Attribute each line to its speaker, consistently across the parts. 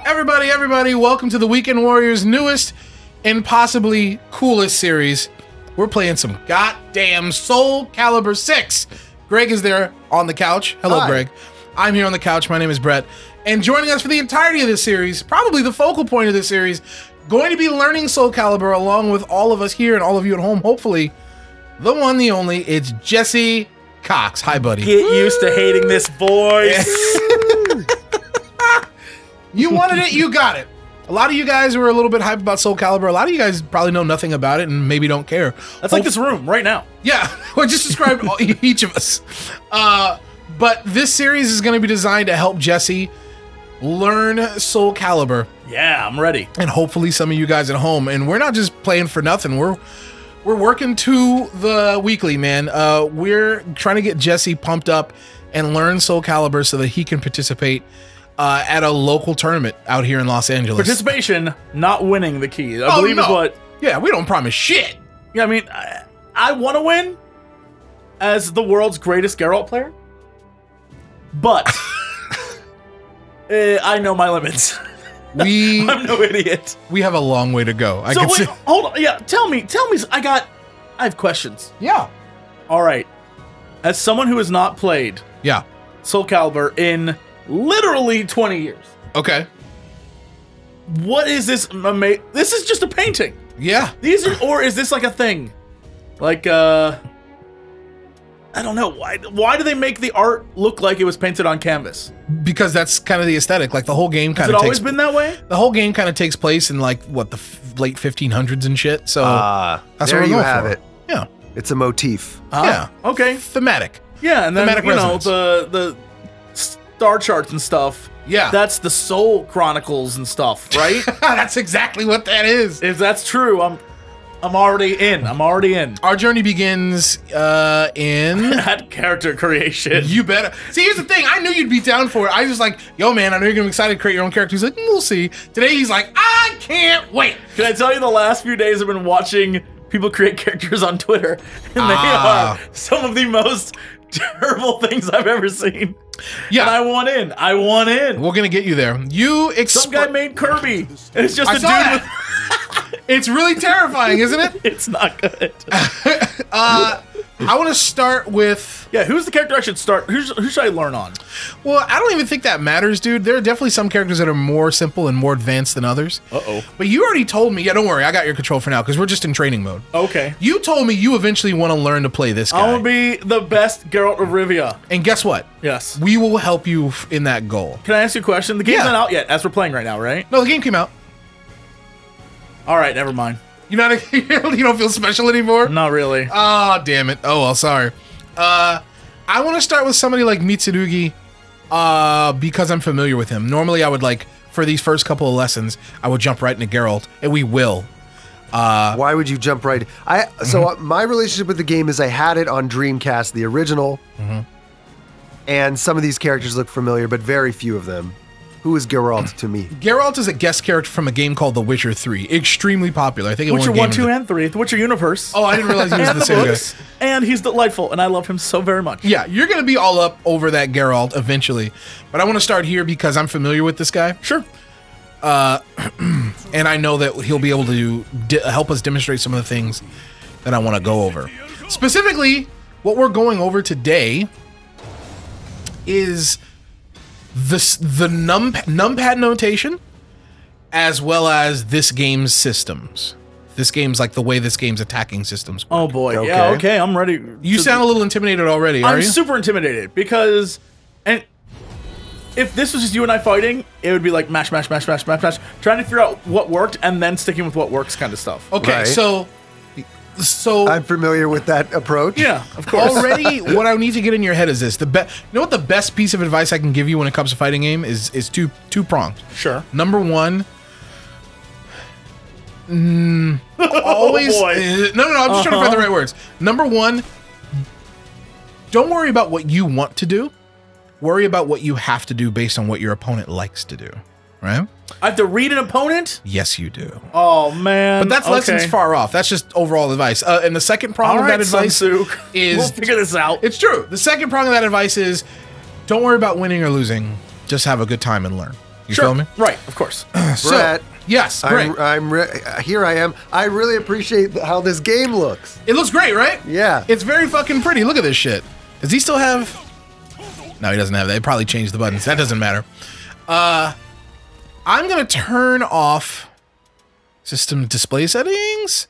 Speaker 1: Everybody, welcome to the Weekend Warriors' newest and possibly coolest series. We're playing some goddamn Soulcalibur VI. Greg is there on the couch. Hello,
Speaker 2: Hi.
Speaker 1: Greg. I'm here on the couch. My name is Brett. And joining us for the entirety of this series, probably the focal point of this series, going to be learning Soulcalibur along with all of us here and all of you at home, hopefully, the one, the only, it's Jesse Cox. Hi, buddy.
Speaker 3: Get used to hating this voice.
Speaker 1: You wanted it, you got it. A lot of you guys were a little bit hyped about Soulcalibur. A lot of you guys probably know nothing about it and maybe don't care.
Speaker 3: That's like this room right now.
Speaker 1: Yeah, well, just described each of us. But this series is going to be designed to help Jesse learn Soulcalibur.
Speaker 3: Yeah, I'm ready.
Speaker 1: And hopefully some of you guys at home. And we're not just playing for nothing. We're working to the weekly, man. We're trying to get Jesse pumped up and learn Soulcalibur so that he can participate at a local tournament out here in Los Angeles.
Speaker 3: Participation, not winning the key. I believe is what.
Speaker 1: Yeah, we don't promise shit.
Speaker 3: Yeah, I mean, I want to win as the world's greatest Geralt player, but I know my limits. I'm no idiot.
Speaker 1: We have a long way to go.
Speaker 3: Hold on. Yeah, tell me. I have questions.
Speaker 1: Yeah.
Speaker 3: All right. As someone who has not played Soulcalibur in literally 20 years.
Speaker 1: Okay.
Speaker 3: What is this? This is just a painting.
Speaker 1: Yeah.
Speaker 3: Or is this like a thing? Like, I don't know. Why do they make the art look like it was painted on canvas?
Speaker 1: Because that's kind of the aesthetic. Like the whole game kind of
Speaker 3: Has it always been that way?
Speaker 1: The whole game kind of takes place in like, what, the late 1500s and shit. So that's
Speaker 2: there
Speaker 1: what
Speaker 2: you
Speaker 1: we're
Speaker 2: have
Speaker 1: going
Speaker 2: it.
Speaker 1: for. Yeah.
Speaker 2: It's a motif.
Speaker 1: Yeah.
Speaker 3: Okay.
Speaker 1: Thematic.
Speaker 3: Yeah, and then,
Speaker 1: Thematic
Speaker 3: you know,
Speaker 1: resonance.
Speaker 3: the star charts and stuff.
Speaker 1: Yeah.
Speaker 3: That's the Soul Chronicles and stuff, right?
Speaker 1: That's exactly what that is.
Speaker 3: If that's true, I'm already in. I'm already in.
Speaker 1: Our journey begins in
Speaker 3: That character creation.
Speaker 1: You better. See, here's the thing. I knew you'd be down for it. I was just like, yo, man, I know you're going to be excited to create your own character. He's like, we'll see. Today, he's like, I can't wait.
Speaker 3: Can I tell you the last few days I've been watching people create characters on Twitter, and they are some of the most terrible things I've ever seen.
Speaker 1: Yeah.
Speaker 3: And I want in. I want in.
Speaker 1: We're going to get you there.
Speaker 3: Some guy made Kirby, and it's just a
Speaker 1: saw
Speaker 3: dude with...
Speaker 1: It's really terrifying, isn't it?
Speaker 3: It's not good.
Speaker 1: I want to start with...
Speaker 3: Yeah, who's the character I should start? Who should I learn on?
Speaker 1: Well, I don't even think that matters, dude. There are definitely some characters that are more simple and more advanced than others.
Speaker 3: Uh-oh.
Speaker 1: But you already told me... Yeah, don't worry. I got your control for now, because we're just in training mode.
Speaker 3: Okay.
Speaker 1: You told me you eventually want to learn to play this guy.
Speaker 3: I want to be the best Geralt of Rivia.
Speaker 1: And guess what?
Speaker 3: Yes.
Speaker 1: We will help you in that goal.
Speaker 3: Can I ask you a question? The game's not out yet, as we're playing right now, right?
Speaker 1: No, the game came out.
Speaker 3: All right, never mind.
Speaker 1: You don't feel special anymore?
Speaker 3: Not really.
Speaker 1: Oh, damn it. Oh, well, sorry. I want to start with somebody like Mitsurugi because I'm familiar with him. Normally, I would for these first couple of lessons, I would jump right into Geralt, and we will.
Speaker 2: Why would you jump right? So my relationship with the game is I had it on Dreamcast, the original, and some of these characters look familiar, but very few of them. Who is Geralt to me?
Speaker 1: Geralt is a guest character from a game called The Witcher 3. Extremely popular. I think it
Speaker 3: Witcher
Speaker 1: won
Speaker 3: 1, 2, and 3. The Witcher universe.
Speaker 1: Oh, I didn't realize he was
Speaker 3: and
Speaker 1: the same
Speaker 3: books,
Speaker 1: guy.
Speaker 3: And he's delightful, and I love him so very much.
Speaker 1: Yeah, you're going to be all up over that Geralt eventually. But I want to start here because I'm familiar with this guy.
Speaker 3: Sure.
Speaker 1: And I know that he'll be able to help us demonstrate some of the things that I want to go over. Specifically, what we're going over today is the numpad notation, as well as this game's systems. This game's like the way this game's attacking systems work.
Speaker 3: Oh boy,
Speaker 2: Okay.
Speaker 3: yeah, okay, I'm ready.
Speaker 1: You sound a little intimidated already, are
Speaker 3: I'm
Speaker 1: you?
Speaker 3: super intimidated because, and if this was just you and I fighting, it would be like mash, mash, mash, mash, mash, mash, trying to figure out what worked and then sticking with what works kind of stuff.
Speaker 1: Okay,
Speaker 2: Right.
Speaker 1: so
Speaker 2: I'm familiar with that approach.
Speaker 3: Yeah, of course.
Speaker 1: already, what I need to get in your head is this: you know what the best piece of advice I can give you when it comes to fighting game is two pronged.
Speaker 3: Sure.
Speaker 1: Number one, always.
Speaker 3: Oh, boy.
Speaker 1: No. I'm just trying to find the right words. Number one, don't worry about what you want to do. Worry about what you have to do based on what your opponent likes to do. Right?
Speaker 3: I have to read an opponent?
Speaker 1: Yes, you do.
Speaker 3: Oh, man.
Speaker 1: But that's lessons far off. That's just overall advice. And the second prong of that advice is...
Speaker 3: We'll figure this out.
Speaker 1: It's true. The second prong of that advice is don't worry about winning or losing. Just have a good time and learn. You feel me?
Speaker 3: Right, of course.
Speaker 2: Brett.
Speaker 1: Yes, great.
Speaker 2: Here I am. I really appreciate how this game looks.
Speaker 1: It looks great, right?
Speaker 2: Yeah.
Speaker 1: It's very fucking pretty. Look at this shit. Does he still have... No, he doesn't have that. They probably changed the buttons. That doesn't matter. I'm going to turn off system display settings.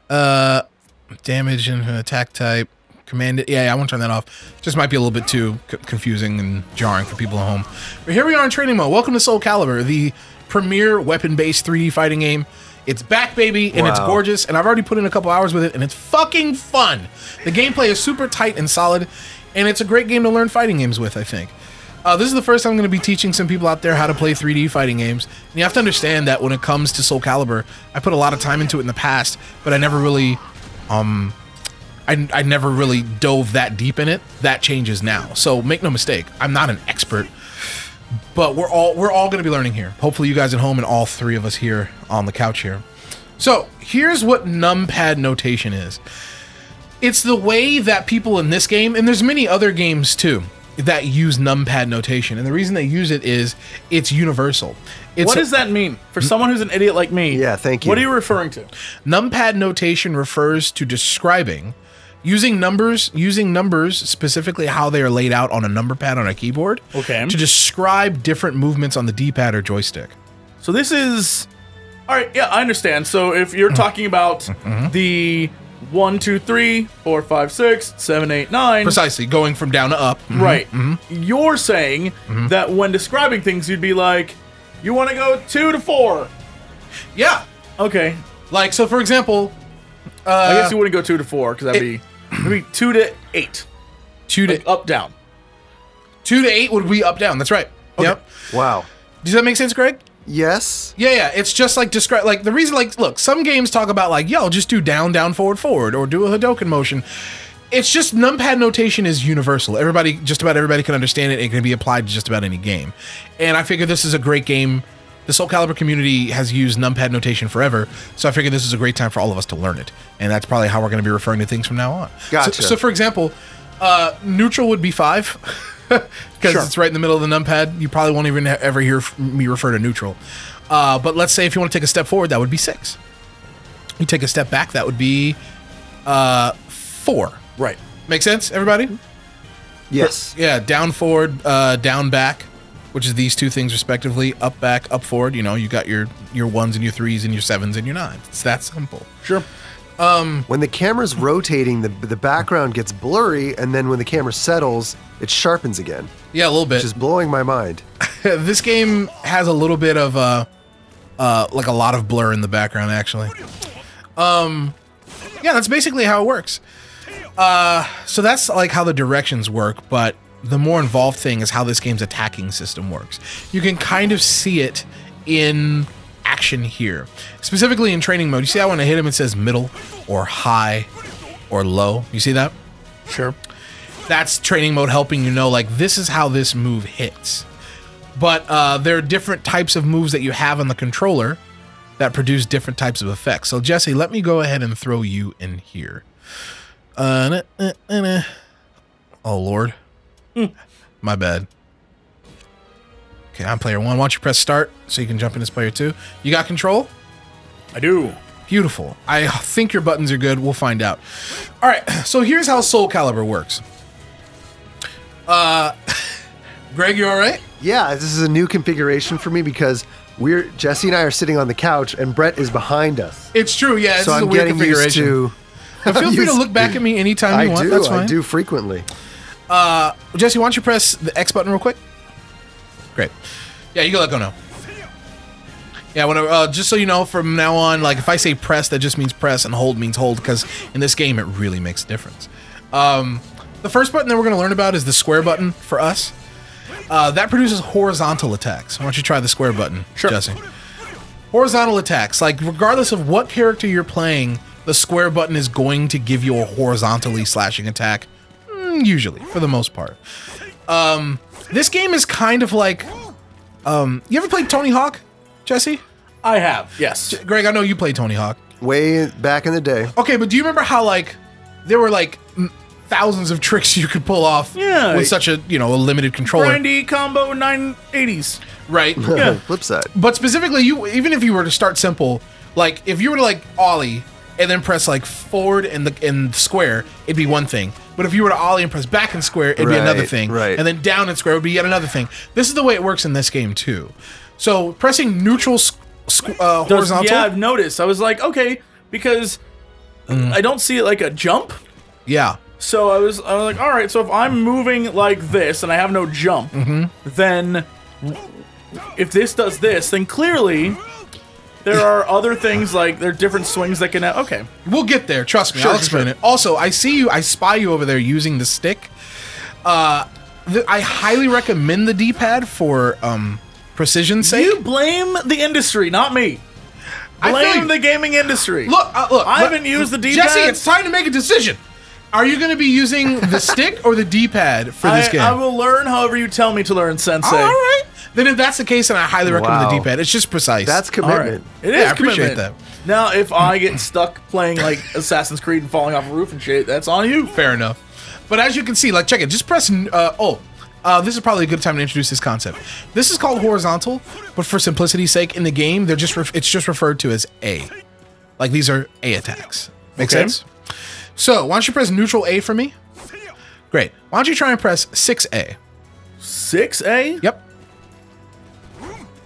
Speaker 1: Damage and attack type. Command it. Yeah, I want to turn that off. Just might be a little bit too confusing and jarring for people at home. But here we are in training mode. Welcome to Soulcalibur, the premier weapon-based 3D fighting game. It's back, baby, and it's gorgeous, and I've already put in a couple hours with it, and it's fucking fun. The gameplay is super tight and solid, and it's a great game to learn fighting games with, I think. This is the first time I'm going to be teaching some people out there how to play 3D fighting games. And you have to understand that when it comes to Soulcalibur, I put a lot of time into it in the past, but I never really... I never really dove that deep in it. That changes now. So make no mistake, I'm not an expert, but we're all going to be learning here. Hopefully you guys at home and all three of us here on the couch here. So here's what numpad notation is. It's the way that people in this game, and there's many other games too, that use numpad notation. And the reason they use it is it's universal.
Speaker 3: What does that mean? For someone who's an idiot like me,
Speaker 2: yeah, thank you.
Speaker 3: What are you referring to?
Speaker 1: Numpad notation refers to describing using numbers specifically how they are laid out on a number pad on a keyboard to describe different movements on the D-pad or joystick.
Speaker 3: So this is... All right, yeah, I understand. So if you're talking about the 1, 2, 3, 4, 5, 6, 7, 8, 9...
Speaker 1: Precisely, going from down to up.
Speaker 3: Right. You're saying that when describing things, you'd be like, you want to go 2 to 4.
Speaker 1: Yeah.
Speaker 3: Okay.
Speaker 1: Like, so for example...
Speaker 3: I guess you wouldn't go 2 to 4, because that'd be 2 to 8.
Speaker 1: 2 to...
Speaker 3: Like up, down.
Speaker 1: 2 to 8 would be up, down. That's right. Okay. Yep.
Speaker 2: Wow.
Speaker 1: Does that make sense, Greg?
Speaker 2: Yes.
Speaker 1: Yeah. It's just like describe. Like the reason, like, look, some games talk about like, yo, just do down, down, forward, forward, or do a Hadoken motion. It's just numpad notation is universal. Just about everybody can understand it. It can be applied to just about any game. And I figure this is a great game. The Soulcalibur community has used numpad notation forever, so I figured this is a great time for all of us to learn it. And that's probably how we're going to be referring to things from now on.
Speaker 2: Gotcha.
Speaker 1: So for example, neutral would be 5, because it's right in the middle of the numpad. You probably won't even ever hear me refer to neutral. But let's say if you want to take a step forward, that would be 6. You take a step back, that would be 4.
Speaker 3: Right.
Speaker 1: Make sense, everybody?
Speaker 2: Yes.
Speaker 1: Yeah, down, forward, down, back, which is these two things respectively. Up, back, up, forward. You know, you got your 1s and your 3s and your 7s and your 9s. It's that simple.
Speaker 3: Sure.
Speaker 2: When the camera's rotating, the background gets blurry, and then when the camera settles, it sharpens again.
Speaker 1: Yeah, a little bit.
Speaker 2: Which is blowing my mind.
Speaker 1: This game has a little bit of like a lot of blur in the background, actually. Yeah, that's basically how it works. So that's like how the directions work, but the more involved thing is how this game's attacking system works. You can kind of see it in action here. Specifically in training mode. You see how when I hit him it says middle or high or low? You see that?
Speaker 3: Sure.
Speaker 1: That's training mode helping you know, like, this is how this move hits. But there are different types of moves that you have on the controller that produce different types of effects. So Jesse, let me go ahead and throw you in here. Oh Lord. My bad. Okay, I'm player 1. Why don't you press start so you can jump in as player 2? You got control?
Speaker 3: I do.
Speaker 1: Beautiful. I think your buttons are good. We'll find out. All right, so here's how Soulcalibur works. Greg, you all right?
Speaker 2: Yeah, this is a new configuration for me because Jesse and I are sitting on the couch and Brett is behind us.
Speaker 1: It's true, yeah.
Speaker 2: So I'm getting used to...
Speaker 1: Feel free to look back at me anytime you want. That's fine.
Speaker 2: I do frequently.
Speaker 1: Jesse, why don't you press the X button real quick? Great. Yeah, you can let go now. Yeah, when just so you know, from now on, like if I say press, that just means press, and hold means hold, because in this game it really makes a difference. The first button that we're going to learn about is the square button for us. That produces horizontal attacks. Why don't you try the square button, Jesse? Horizontal attacks, like regardless of what character you're playing, the square button is going to give you a horizontally slashing attack, usually, for the most part. This game is kind of like, you ever played Tony Hawk, Jesse?
Speaker 3: I have, yes.
Speaker 1: Greg, I know you played Tony Hawk.
Speaker 2: Way back in the day.
Speaker 1: Okay, but do you remember how, like, there were, like, thousands of tricks you could pull off with such a, a limited controller?
Speaker 3: Grindy combo 980s.
Speaker 1: right?
Speaker 3: Yeah.
Speaker 2: Flip side.
Speaker 1: But specifically, even if you were to start simple, like if you were to like ollie and then press like forward and square, it'd be one thing. But if you were to ollie and press back and square, it'd be another thing.
Speaker 2: Right.
Speaker 1: And then down and square would be yet another thing. This is the way it works in this game too. So pressing neutral horizontal.
Speaker 3: Yeah, I've noticed. I was like, okay, because I don't see it like a jump.
Speaker 1: Yeah.
Speaker 3: So I was like, all right. So if I'm moving like this and I have no jump, then if this does this, then clearly there are other things like there are different swings that can. Okay,
Speaker 1: we'll get there. Trust me. I'll explain it. Also, I see you. I spy you over there using the stick. I highly recommend the D-pad for precision's sake.
Speaker 3: You blame the industry, not me. Blame the gaming industry.
Speaker 1: Look,
Speaker 3: I haven't used the D-pad.
Speaker 1: Jesse, it's time to make a decision. Are you going to be using the stick or the D-pad for this game?
Speaker 3: I will learn however you tell me to learn, Sensei.
Speaker 1: All right. Then if that's the case, then I highly recommend the D-pad. It's just precise.
Speaker 2: That's commitment.
Speaker 3: It is
Speaker 1: I appreciate
Speaker 3: commitment.
Speaker 1: that.
Speaker 3: Now, if I get stuck playing like Assassin's Creed and falling off a roof and shit, that's on you.
Speaker 1: Fair enough. But as you can see, like, check it. Just press. This is probably a good time to introduce this concept. This is called horizontal, but for simplicity's sake, in the game, they're just it's just referred to as A. Like these are A attacks. Make sense? So why don't you press neutral A for me? Great. Why don't you try and press 6A?
Speaker 3: 6A?
Speaker 1: Yep.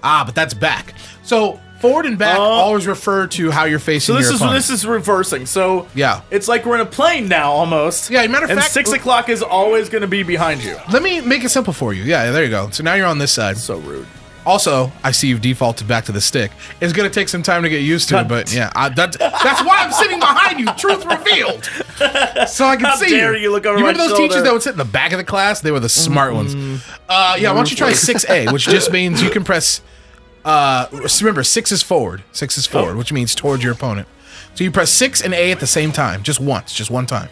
Speaker 1: Ah, but that's back. So forward and back always refer to how you're facing your opponent.
Speaker 3: This is reversing. So
Speaker 1: yeah,
Speaker 3: it's like we're in a plane now almost.
Speaker 1: Yeah, matter of fact,
Speaker 3: 6 o'clock is always going to be behind you.
Speaker 1: Let me make it simple for you. Yeah, there you go. So now you're on this side.
Speaker 3: So rude.
Speaker 1: Also, I see you've defaulted back to the stick. It's going to take some time to get used to it, but yeah, that's why I'm sitting behind you. Truth revealed. So I can see you.
Speaker 3: How dare you look over
Speaker 1: you
Speaker 3: my
Speaker 1: remember those
Speaker 3: shoulder?
Speaker 1: teachers that would sit in the back of the class? They were the smart ones. Yeah, why don't you try 6A, which just means you can press... remember, 6 is forward. 6 is forward, which means towards your opponent. So you press 6 and A at the same time. Just once. Just one time.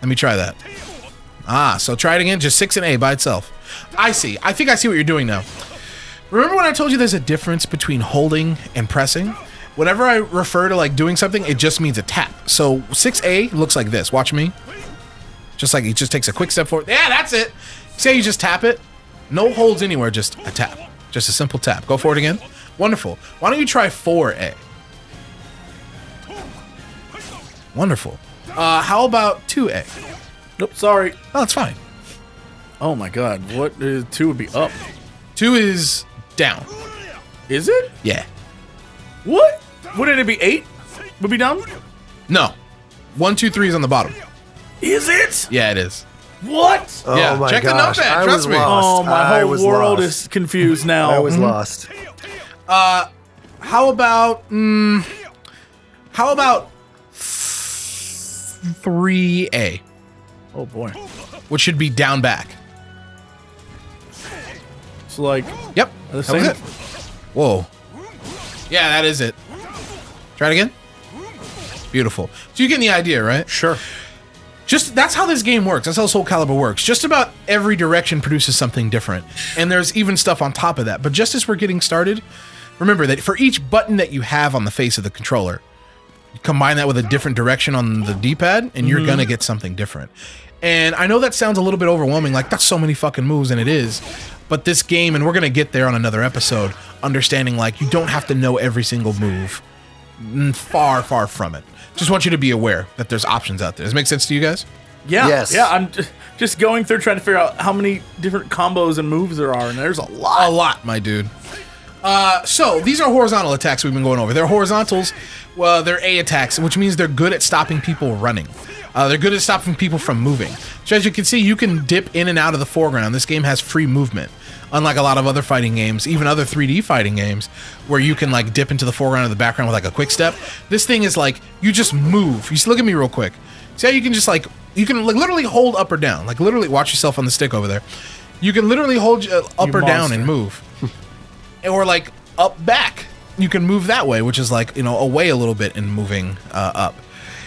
Speaker 1: Let me try that. So try it again. Just 6 and A by itself. I see. I think I see what you're doing now. Remember when I told you there's a difference between holding and pressing? Whenever I refer to like doing something, it just means a tap. So 6A looks like this. Watch me. Just like it just takes a quick step forward. Yeah, that's it. See how you just tap it? No holds anywhere, just a tap. Just a simple tap. Go forward again. Wonderful. Why don't you try 4A? Wonderful. How about 2A?
Speaker 3: Nope, sorry.
Speaker 1: Oh, it's fine.
Speaker 3: Oh my god, what 2 would be up?
Speaker 1: 2 is down.
Speaker 3: Is it?
Speaker 1: Yeah.
Speaker 3: What? Wouldn't it be 8? Would be down?
Speaker 1: No. 1, 2, 3 is on the bottom.
Speaker 3: Is it?
Speaker 1: Yeah, it is.
Speaker 3: What?
Speaker 2: Oh
Speaker 1: Yeah,
Speaker 2: my
Speaker 1: check the
Speaker 2: gosh.
Speaker 1: Numpad,
Speaker 2: I
Speaker 1: trust
Speaker 2: was
Speaker 1: me.
Speaker 2: lost.
Speaker 3: Oh, my
Speaker 2: I
Speaker 3: whole
Speaker 2: was
Speaker 3: world
Speaker 2: lost.
Speaker 3: is confused now.
Speaker 2: I was lost.
Speaker 1: How about 3A,
Speaker 3: Oh boy.
Speaker 1: which should be down back.
Speaker 3: It's like
Speaker 1: Yep.
Speaker 3: the
Speaker 1: That
Speaker 3: same.
Speaker 1: was it. Whoa. Yeah, that is it. Try it again. Beautiful. So you're getting the idea, right?
Speaker 3: Sure.
Speaker 1: Just that's how this game works. That's how Soulcalibur works. Just about every direction produces something different. And there's even stuff on top of that. But just as we're getting started, remember that for each button that you have on the face of the controller, you combine that with a different direction on the D-pad, and you're gonna get something different. And I know that sounds a little bit overwhelming, like that's so many fucking moves, and it is. But this game, and we're gonna get there on another episode, understanding like you don't have to know every single move. Far, far from it. Just want you to be aware that there's options out there. Does it make sense to you guys?
Speaker 3: Yeah.
Speaker 2: Yes.
Speaker 3: Yeah, I'm just going through trying to figure out how many different combos and moves there are, and there's a lot.
Speaker 1: A lot, my dude. So these are horizontal attacks we've been going over. They're horizontals. Well, they're A attacks, which means they're good at stopping people running. They're good at stopping people from moving. So as you can see, you can dip in and out of the foreground. This game has free movement. Unlike a lot of other fighting games, even other 3D fighting games, where you can like dip into the foreground or the background with like a quick step. This thing is like, you just move. You just look at me real quick. See how you can just like, you can like literally hold up or down. Like literally, watch yourself on the stick over there. You can literally hold up or down and move. Or like up back. You can move that way, which is like, you know, away a little bit and moving up.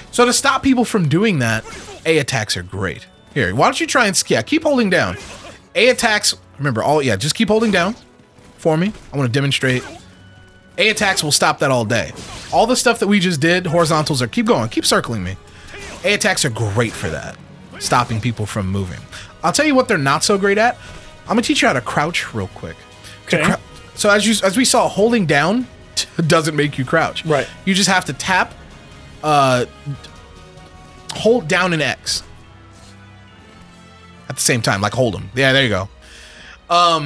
Speaker 1: So to stop people from doing that, A attacks are great. Here, why don't you try and keep holding down. A attacks, remember, just keep holding down for me. I want to demonstrate. A attacks will stop that all day. All the stuff that we just did, horizontals keep going, keep circling me. A attacks are great for that, stopping people from moving. I'll tell you what they're not so great at. I'm gonna teach you how to crouch real quick.
Speaker 3: Okay.
Speaker 1: So as we saw, holding down doesn't make you crouch.
Speaker 3: Right.
Speaker 1: You just have to tap, hold down and X at the same time, like hold them. Yeah, there you go.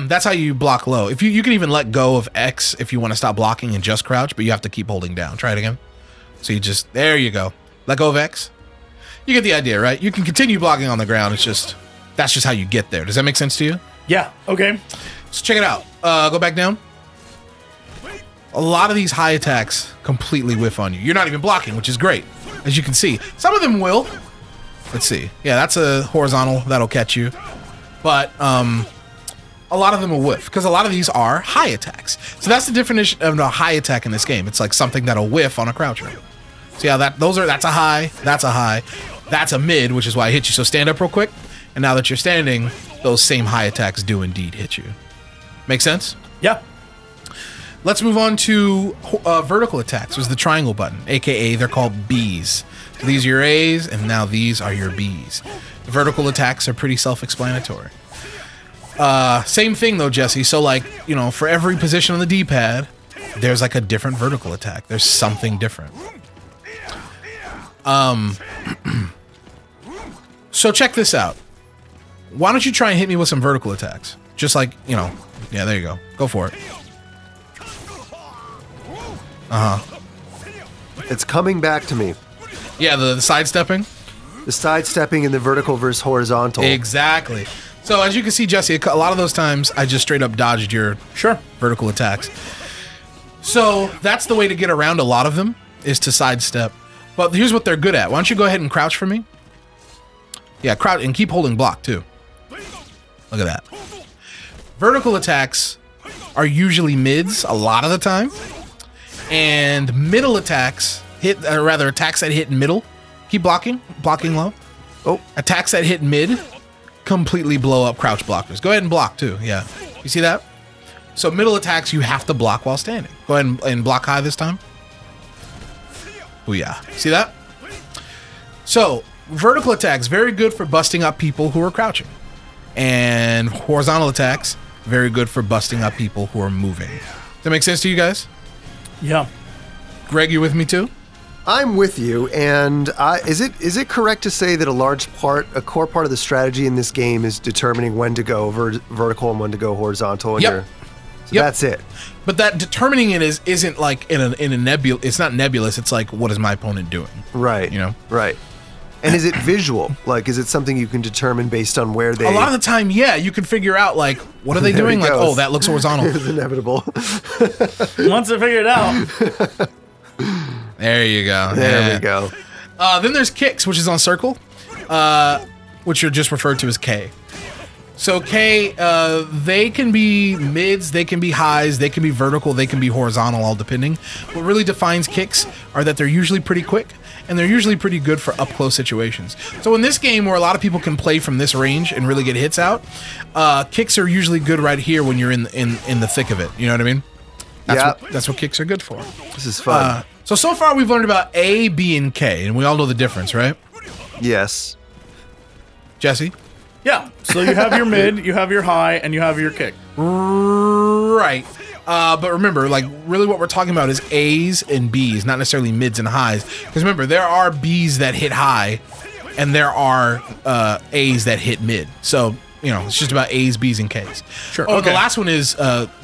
Speaker 1: That's how you block low. If you can even let go of X if you want to stop blocking and just crouch, but you have to keep holding down. Try it again. So you just, there you go. Let go of X. You get the idea, right? You can continue blocking on the ground. It's just, that's just how you get there. Does that make sense to you?
Speaker 3: Yeah. Okay.
Speaker 1: So check it out. Go back down. A lot of these high attacks completely whiff on you. You're not even blocking, which is great, as you can see. Some of them will. Let's see. Yeah, that's a horizontal. That'll catch you. But a lot of them will whiff, because a lot of these are high attacks. So that's the definition of a high attack in this game. It's like something that'll whiff on a croucher. So yeah, that's a high, that's a mid, which is why I hit you. So stand up real quick, and now that you're standing, those same high attacks do indeed hit you. Make sense?
Speaker 3: Yeah.
Speaker 1: Let's move on to vertical attacks, which is the triangle button, aka they're called Bs. So these are your A's, and now these are your Bs. The vertical attacks are pretty self-explanatory. Same thing though, Jesse. So like, you know, for every position on the D-pad, there's like a different vertical attack. There's something different. So check this out. Why don't you try and hit me with some vertical attacks? Just like, you know, yeah, there you go. Go for it.
Speaker 2: It's coming back to me.
Speaker 1: Yeah, the sidestepping.
Speaker 2: The sidestepping and the vertical versus horizontal.
Speaker 1: Exactly. So as you can see, Jesse, a lot of those times I just straight up dodged your vertical attacks. So that's the way to get around a lot of them, is to sidestep. But here's what they're good at. Why don't you go ahead and crouch for me? Yeah, crouch and keep holding block too. Look at that. Vertical attacks are usually mids a lot of the time. And middle attacks hit, or rather attacks that hit middle, keep blocking low.
Speaker 2: Oh,
Speaker 1: attacks that hit mid completely blow up crouch blockers. Go ahead and block too. Yeah, you see that? So middle attacks you have to block while standing. Go ahead and block high this time. Oh yeah, see that? So vertical attacks very good for busting up people who are crouching, and horizontal attacks very good for busting up people who are moving. Does that make sense to you guys?
Speaker 3: Yeah.
Speaker 1: Greg, you with me too?
Speaker 2: I'm with you, and is it correct to say that a core part of the strategy in this game is determining when to go vertical and when to go horizontal?
Speaker 1: Yep.
Speaker 2: So that's it.
Speaker 1: But that determining it isn't like in a nebulous. It's not nebulous. It's like, what is my opponent doing?
Speaker 2: Right.
Speaker 1: You know.
Speaker 2: Right. And is it visual? Like, is it something you can determine based on where they?
Speaker 1: A lot of the time, yeah, you can figure out like, what are they doing? Like, oh, that looks horizontal.
Speaker 2: It's inevitable.
Speaker 3: Once I figure it out.
Speaker 1: There you go.
Speaker 2: There we go.
Speaker 1: Then there's kicks, which is on circle, which are just referred to as K. So K, they can be mids, they can be highs, they can be vertical, they can be horizontal, all depending. What really defines kicks are that they're usually pretty quick, and they're usually pretty good for up-close situations. So in this game, where a lot of people can play from this range and really get hits out, kicks are usually good right here when you're in the thick of it. You know what I mean? That's what kicks are good for.
Speaker 2: This is fun.
Speaker 1: So far we've learned about A, B, and K, and we all know the difference, right?
Speaker 2: Yes.
Speaker 1: Jesse?
Speaker 3: Yeah. So you have your mid, you have your high, and you have your kick.
Speaker 1: Right. But remember, like, really what we're talking about is A's and B's, not necessarily mids and highs. Because remember, there are B's that hit high, and there are A's that hit mid. So, you know, it's just about A's, B's, and K's.
Speaker 3: Sure.
Speaker 1: Oh, okay. The last one is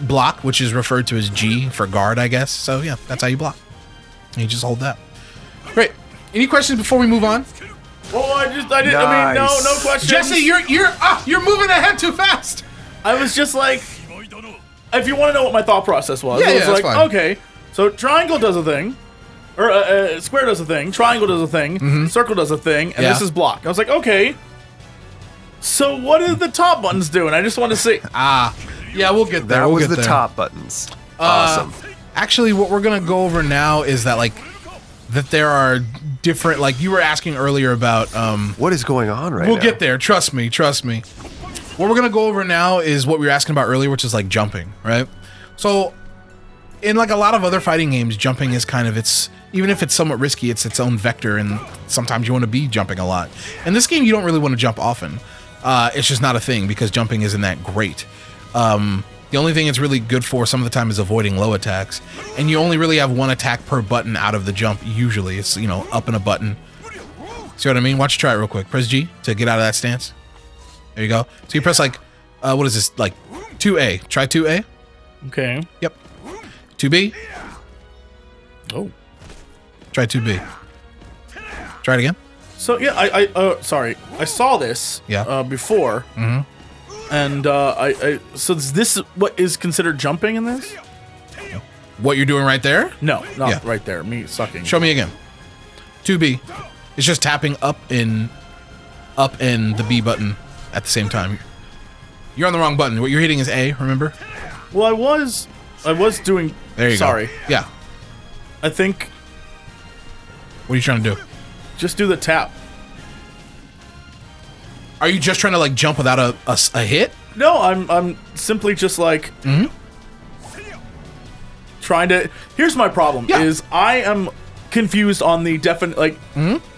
Speaker 1: block, which is referred to as G for guard, I guess. So, yeah, that's how you block. You just hold that. Great. Any questions before we move on?
Speaker 3: Oh, I didn't. Nice. I mean, no questions.
Speaker 1: Jesse, you're moving ahead too fast.
Speaker 3: I was just like, if you want to know what my thought process was, I was like,
Speaker 1: fine.
Speaker 3: Okay, so triangle does a thing, or square does a thing, triangle does a thing, circle does a thing, and this is block. I was like, okay, so what do the top buttons do? And I just want to see.
Speaker 1: Yeah, we'll get there.
Speaker 2: That was the top buttons. Awesome.
Speaker 1: Actually, what we're gonna go over now is that that there are different, like you were asking earlier about
Speaker 2: what is going on right now?
Speaker 1: We'll get there. Trust me. What we're gonna go over now is what we were asking about earlier, which is like jumping, right? So in like a lot of other fighting games, jumping is kind of even if it's somewhat risky, it's its own vector, and sometimes you want to be jumping a lot. In this game, you don't really want to jump often. It's just not a thing because jumping isn't that great. The only thing it's really good for some of the time is avoiding low attacks. And you only really have one attack per button out of the jump, usually. It's, you know, up and a button. See what I mean? Watch you try it real quick. Press G to get out of that stance. There you go. So you press like, what is this? Like 2A. Try 2A.
Speaker 3: Okay.
Speaker 1: Yep. 2B.
Speaker 3: Oh.
Speaker 1: Try 2B. Try it again.
Speaker 3: So yeah, sorry, I saw this before.
Speaker 1: Mm-hmm.
Speaker 3: And so is this what is considered jumping in this?
Speaker 1: What you're doing right there?
Speaker 3: No, not right there. Me sucking.
Speaker 1: Show me again. 2B. It's just tapping up and the B button at the same time. You're on the wrong button. What you're hitting is A, remember?
Speaker 3: Well, I was doing.
Speaker 1: There you go.
Speaker 3: Sorry.
Speaker 1: Yeah.
Speaker 3: I think.
Speaker 1: What are you trying to do?
Speaker 3: Just do the tap.
Speaker 1: Are you just trying to like jump without a hit?
Speaker 3: No, I'm simply just like trying to. Here's my problem: is I am confused on the definite. Like,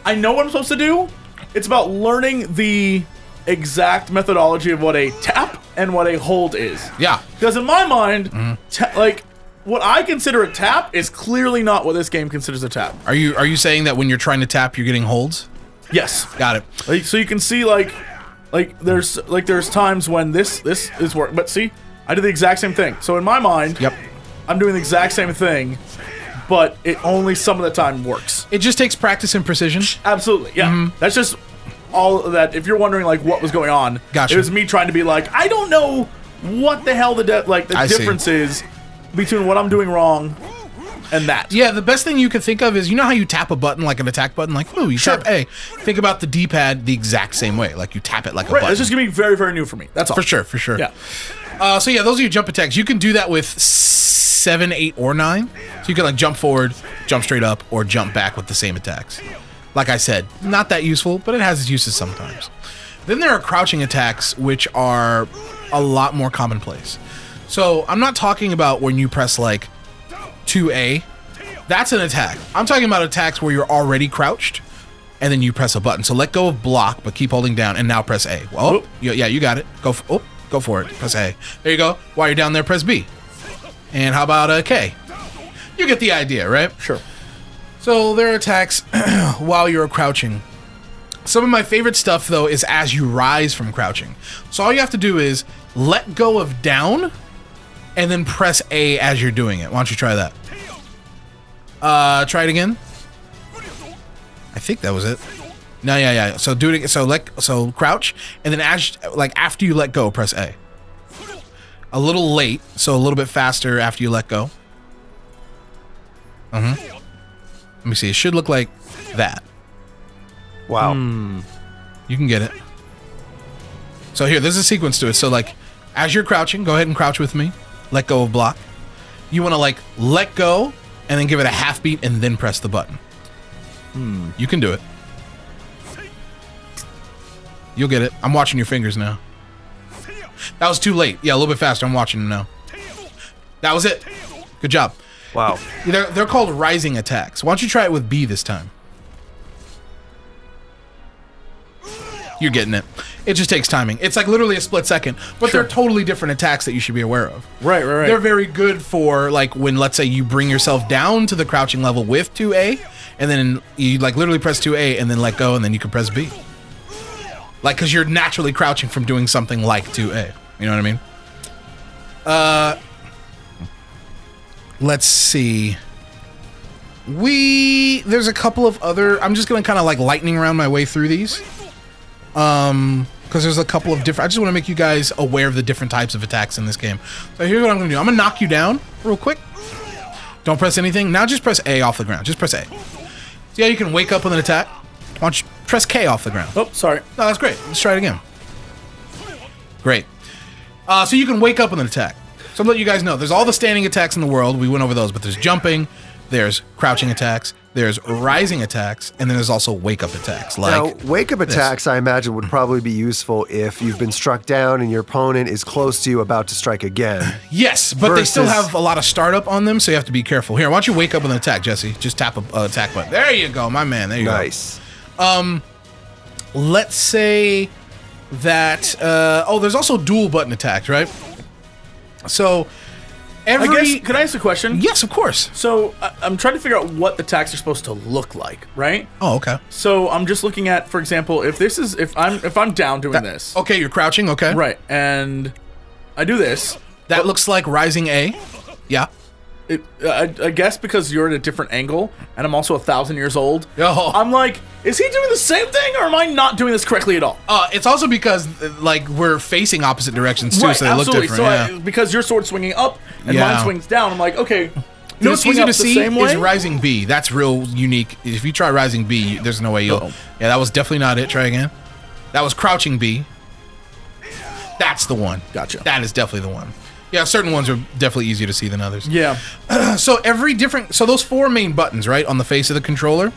Speaker 3: I know what I'm supposed to do. It's about learning the exact methodology of what a tap and what a hold is.
Speaker 1: Yeah.
Speaker 3: Because in my mind, like what I consider a tap is clearly not what this game considers a tap.
Speaker 1: Are you saying that when you're trying to tap, you're getting holds?
Speaker 3: Yes.
Speaker 1: Got it.
Speaker 3: Like, so you can see like there's times when this is work, but see, I did the exact same thing. So in my mind, I'm doing the exact same thing, but it only some of the time works.
Speaker 1: It just takes practice and precision.
Speaker 3: Absolutely, yeah. That's just all of that. If you're wondering like what was going on,
Speaker 1: gotcha.
Speaker 3: It was me trying to be like, I don't know what the hell the difference is between what I'm doing wrong and that.
Speaker 1: Yeah, the best thing you can think of is, you know how you tap a button like an attack button, like, ooh, you tap A. Think about the D-pad the exact same way, like you tap it like a button.
Speaker 3: It's just gonna be very, very new for me. That's all.
Speaker 1: For sure.
Speaker 3: Yeah.
Speaker 1: So yeah, those are your jump attacks. You can do that with 7, 8, or 9. So you can like jump forward, jump straight up, or jump back with the same attacks. Like I said, not that useful, but it has its uses sometimes. Then there are crouching attacks, which are a lot more commonplace. So I'm not talking about when you press like 2A. That's an attack. I'm talking about attacks where you're already crouched and then you press a button. So let go of block, but keep holding down, and now press A. Well, yeah, you got it. Go for it. Press A. There you go. While you're down there, press B. And how about K? You get the idea, right?
Speaker 3: Sure.
Speaker 1: So there are attacks while you're crouching. Some of my favorite stuff, though, is as you rise from crouching. So all you have to do is let go of down and then press A as you're doing it. Why don't you try that? Try it again. I think that was it. No, yeah. So do it again. So crouch, and then after you let go, press A. A little late, so a little bit faster after you let go. Let me see. It should look like that.
Speaker 2: Wow.
Speaker 1: You can get it. So here, there's a sequence to it. So like, as you're crouching, go ahead and crouch with me. Let go of block. You want to like let go and then give it a half beat and then press the button. You can do it. You'll get it. I'm watching your fingers now. That was too late. Yeah, a little bit faster. I'm watching them now. That was it. Good job.
Speaker 2: Wow.
Speaker 1: They're called rising attacks. Why don't you try it with B this time? You're getting it. It just takes timing. It's like literally a split second, but they're totally different attacks that you should be aware of.
Speaker 3: Right.
Speaker 1: They're very good for like when, let's say, you bring yourself down to the crouching level with 2A, and then you like literally press 2A and then let go, and then you can press B. Like, because you're naturally crouching from doing something like 2A. You know what I mean? Let's see. There's a couple of other... I'm just going to kind of like lightning around my way through these. Because there's a couple of different... I just want to make you guys aware of the different types of attacks in this game. So here's what I'm going to do. I'm going to knock you down real quick. Don't press anything. Now just press A off the ground. Just press A. See how you can wake up with an attack? Why don't you press K off the ground?
Speaker 3: Oh, sorry.
Speaker 1: No, that's great. Let's try it again. Great. So you can wake up with an attack. So I'm letting you guys know, there's all the standing attacks in the world. We went over those, but there's jumping, there's crouching attacks, there's rising attacks, and then there's also wake-up attacks. Like
Speaker 2: now, wake-up attacks, I imagine, would probably be useful if you've been struck down and your opponent is close to you, about to strike again.
Speaker 1: Yes, but they still have a lot of startup on them, so you have to be careful. Here, why don't you wake up with an attack, Jesse? Just tap an attack button. There you go, my man. There you go.
Speaker 2: Nice.
Speaker 1: Let's say that... there's also dual button attacks, right? So
Speaker 3: I guess, can I ask a question?
Speaker 1: Yes, of course.
Speaker 3: So I'm trying to figure out what the attacks are supposed to look like, right?
Speaker 1: Oh, okay.
Speaker 3: So I'm just looking at, for example, if I'm down doing this.
Speaker 1: Okay, you're crouching. Okay.
Speaker 3: Right, and I do this.
Speaker 1: That looks like rising A. Yeah.
Speaker 3: I guess because you're at a different angle, and I'm also 1,000 years old.
Speaker 1: Oh.
Speaker 3: I'm like, is he doing the same thing, or am I not doing this correctly at all?
Speaker 1: It's also because like we're facing opposite directions too,
Speaker 3: Right,
Speaker 1: so they look different.
Speaker 3: So
Speaker 1: Yeah.
Speaker 3: because your sword's swinging up and mine swings down, I'm like, okay.
Speaker 1: You know what's easy to see
Speaker 3: same
Speaker 1: is
Speaker 3: way?
Speaker 1: rising B. That's real unique. If you try rising B, there's no way you'll. Yeah, that was definitely not it. Try again. That was crouching B. That's the one.
Speaker 3: Gotcha.
Speaker 1: That is definitely the one. Yeah, certain ones are definitely easier to see than others.
Speaker 3: Yeah.
Speaker 1: So those 4 main buttons, right, on the face of the controller,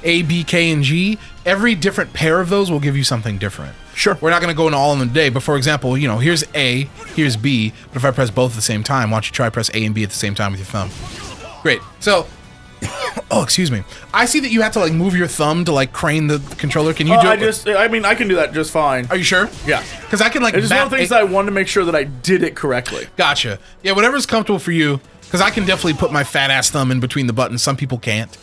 Speaker 1: A, B, K, and G, every different pair of those will give you something different.
Speaker 3: Sure.
Speaker 1: We're not going to go into all in the day, but for example, you know, here's A, here's B, but if I press both at the same time, why don't you try press A and B at the same time with your thumb? Great. So, oh, excuse me. I see that you have to like move your thumb to like crane the controller. Can you do it?
Speaker 3: I mean, I can do that just fine.
Speaker 1: Are you sure?
Speaker 3: Yeah.
Speaker 1: Because I can like.
Speaker 3: It's just one of the things that I wanted to make sure that I did it correctly.
Speaker 1: Gotcha. Yeah, whatever's comfortable for you. Because I can definitely put my fat ass thumb in between the buttons. Some people can't.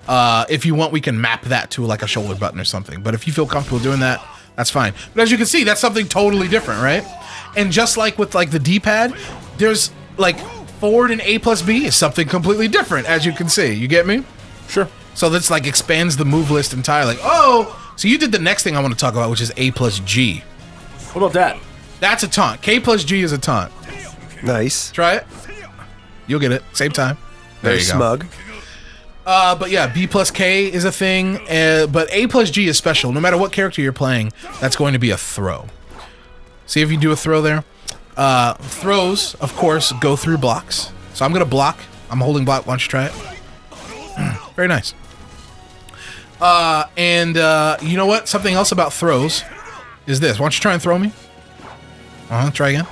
Speaker 1: If you want, we can map that to like a shoulder button or something. But if you feel comfortable doing that, that's fine. But as you can see, that's something totally different, right? And just like with like the D-pad, there's like forward and A plus B is something completely different, as you can see. You get me?
Speaker 3: Sure.
Speaker 1: So this like expands the move list entirely. Oh, so you did the next thing I want to talk about, which is A plus G.
Speaker 3: What about that?
Speaker 1: That's a taunt. K plus G is a taunt.
Speaker 2: Nice.
Speaker 1: Try it. You'll get it. Same time. There
Speaker 2: Very
Speaker 1: you go.
Speaker 2: smug.
Speaker 1: But yeah, B plus K is a thing, but A plus G is special. No matter what character you're playing, that's going to be a throw. See if you do a throw there. Throws, of course, go through blocks. So I'm going to block. I'm holding block. Why don't you try it? Very nice. You know what? Something else about throws is this. Why don't you try and throw me? Try again.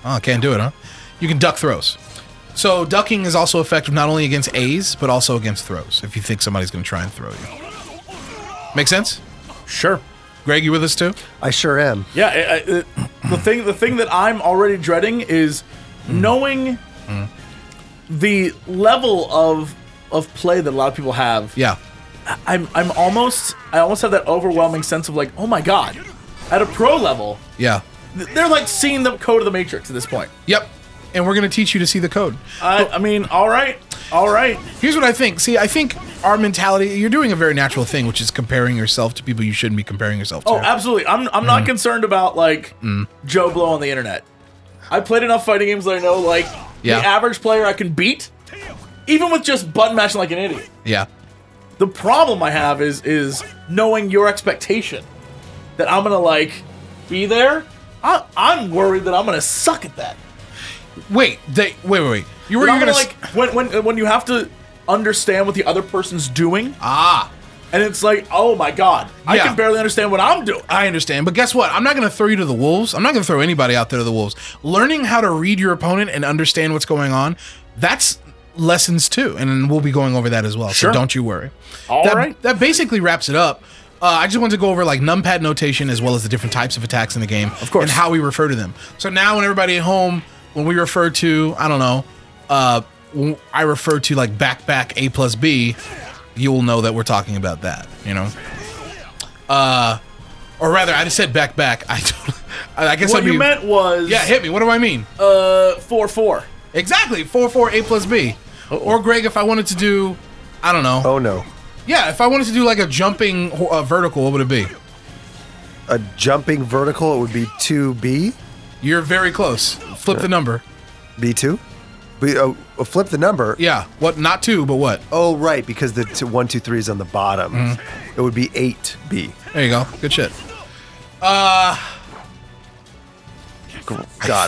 Speaker 1: Oh, I can't do it, huh? You can duck throws. So ducking is also effective not only against A's, but also against throws, if you think somebody's going to try and throw you. Make sense?
Speaker 3: Sure.
Speaker 1: Greg, you with us too?
Speaker 2: I sure am.
Speaker 3: Yeah, the thing that I'm already dreading is knowing the level of play that a lot of people have.
Speaker 1: Yeah.
Speaker 3: I almost have that overwhelming sense of like, oh my god, at a pro level,
Speaker 1: Yeah.
Speaker 3: they're like seeing the code of the Matrix at this point.
Speaker 1: Yep. And we're going to teach you to see the code.
Speaker 3: I mean, all right.
Speaker 1: Here's what I think. See, I think our mentality, you're doing a very natural thing, which is comparing yourself to people you shouldn't be comparing yourself to.
Speaker 3: Oh, absolutely. I'm not concerned about like Joe Blow on the internet. I played enough fighting games that I know like the average player I can beat, even with just button mashing like an idiot.
Speaker 1: Yeah.
Speaker 3: The problem I have is knowing your expectation that I'm gonna like be there. I'm worried that I'm gonna suck at that.
Speaker 1: Wait. You were
Speaker 3: gonna like when you have to understand what the other person's doing. And it's like, oh my god, I can barely understand what I'm doing.
Speaker 1: I understand, but guess what? I'm not going to throw you to the wolves. I'm not going to throw anybody out there to the wolves. Learning how to read your opponent and understand what's going on, that's lessons too, and we'll be going over that as well.
Speaker 3: Sure.
Speaker 1: So don't you worry.
Speaker 3: All right.
Speaker 1: That basically wraps it up. I just wanted to go over like numpad notation as well as the different types of attacks in the game,
Speaker 3: of course,
Speaker 1: and how we refer to them. So now, when everybody at home, when we refer to, I don't know, when I refer to like back A plus B, you'll know that we're talking about that, you know? Or rather, I just said back. I guess
Speaker 3: what you meant was...
Speaker 1: Yeah, hit me. What do I mean?
Speaker 3: 4-4.
Speaker 1: Exactly. 4-4 A plus B. Or Greg, if I wanted to do, I don't know.
Speaker 2: Oh, no.
Speaker 1: Yeah, if I wanted to do like a jumping vertical, what would it be?
Speaker 2: A jumping vertical, it would be 2B.
Speaker 1: You're very close. Flip the number.
Speaker 2: B2? Flip the number.
Speaker 1: Yeah. What? Not 2, but what?
Speaker 2: Oh, right, because the 1, 2, 3 is on the bottom. It would be 8B.
Speaker 1: There you go. Good shit.
Speaker 2: Got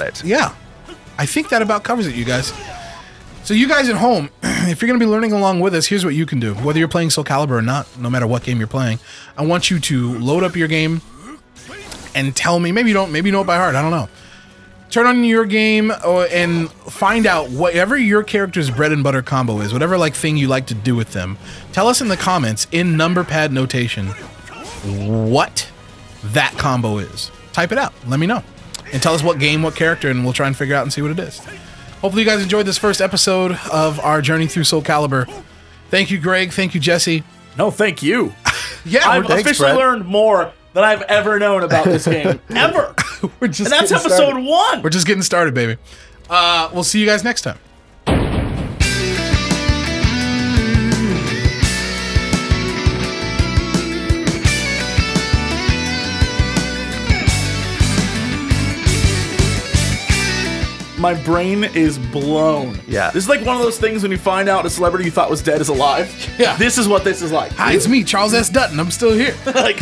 Speaker 2: it.
Speaker 1: Yeah. I think that about covers it, you guys. So you guys at home, if you're going to be learning along with us, here's what you can do. Whether you're playing Soulcalibur or not, no matter what game you're playing, I want you to load up your game and tell me, maybe you know it by heart, I don't know. Turn on your game and find out whatever your character's bread and butter combo is, whatever like thing you like to do with them. Tell us in the comments in number pad notation what that combo is. Type it out. Let me know. and tell us what game, what character, and we'll try and figure out and see what it is. Hopefully you guys enjoyed this first episode of our journey through Soul Calibur. Thank you, Greg. Thank you, Jesse.
Speaker 3: No, thank you.
Speaker 1: Yeah,
Speaker 3: I've officially learned more than I've ever known about this game. Ever.
Speaker 1: We're just
Speaker 3: and that's episode 1.
Speaker 1: We're just getting started, baby. We'll see you guys next time.
Speaker 3: My brain is blown.
Speaker 2: Yeah.
Speaker 3: This is like one of those things when you find out a celebrity you thought was dead is alive.
Speaker 1: Yeah.
Speaker 3: This is what this is like.
Speaker 1: Hi, it's me, Charles S. Dutton. I'm still here.
Speaker 3: Like,